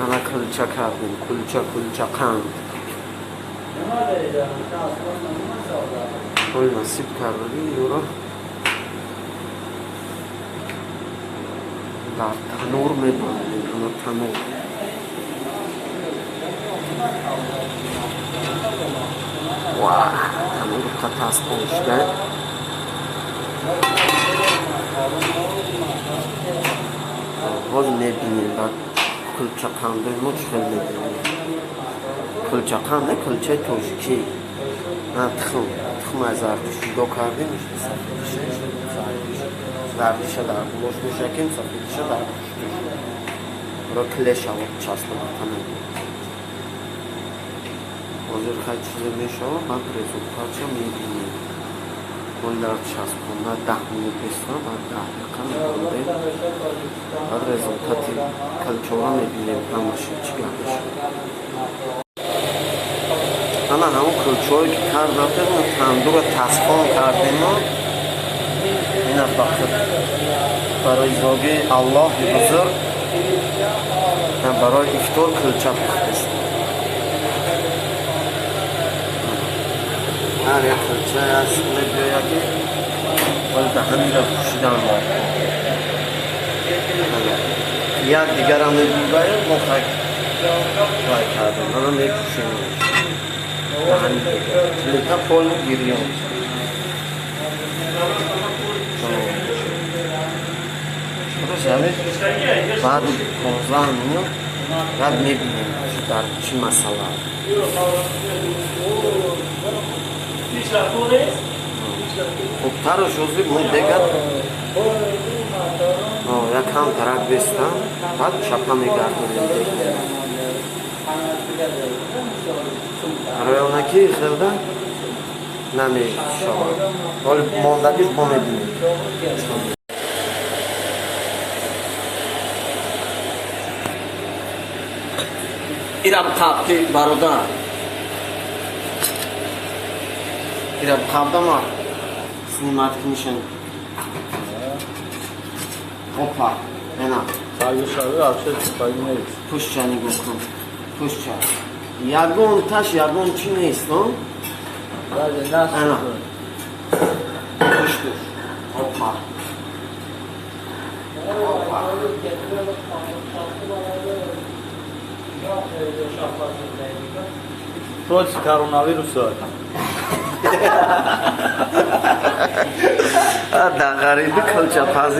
انا کلچه کردیم، کلچه قند خیلی نصیب کردیم یورا در تنور میبندیم. اما تنور تنور قطعست پوشده باز میبینیم بعد کلچه قنده ما چخیل میبینیم. کلچه قنده کلچه توشکی نه تخم از زردشتی دو کردیم زردشه در بلوش میشکیم سفیدشه در را کلش شود چسبه بطنه حاضر خیلی چیزه میشود بعد رزولتاتش میبینیم کل در چسبونده 10 مینوت بیستن بعد 10 دقیقه میبینیم بعد رزولتاتی کلچه را میبینیم همشه چی گردش انا همون کلچه هایی که کردیم تندور تصفان کردیم این فقط برای زاگه الله بزرگ برای افطار کلچه پختست. هر یک کلچه از میگوید که باید به همین را پوشیدن باید یک دیگر هم میگوید ما خیلی باید کردیم انا میپوشیم به همین کلچه پول گیریم بعد 15 مینوت بعد میبینیم در چی مسئله خوبتر و شوزی بود دیگر یک هم ترک بیستم بعد چپا میگردیم دیگر رایانکی خیلده نمی شود ولی ماندگیش با میبینیم ایرم قبطی برادر ایرم قبطه ما سنیمت کنیشن اوپا اینا سایه شاوه آفشه پایی نیست پوش چانی بکن پوش چانی یگون تش یگون چی نیست نو؟ بله نست اینا پوش دوش اوپا Proč koronavirus? در غریبی کلچه پزی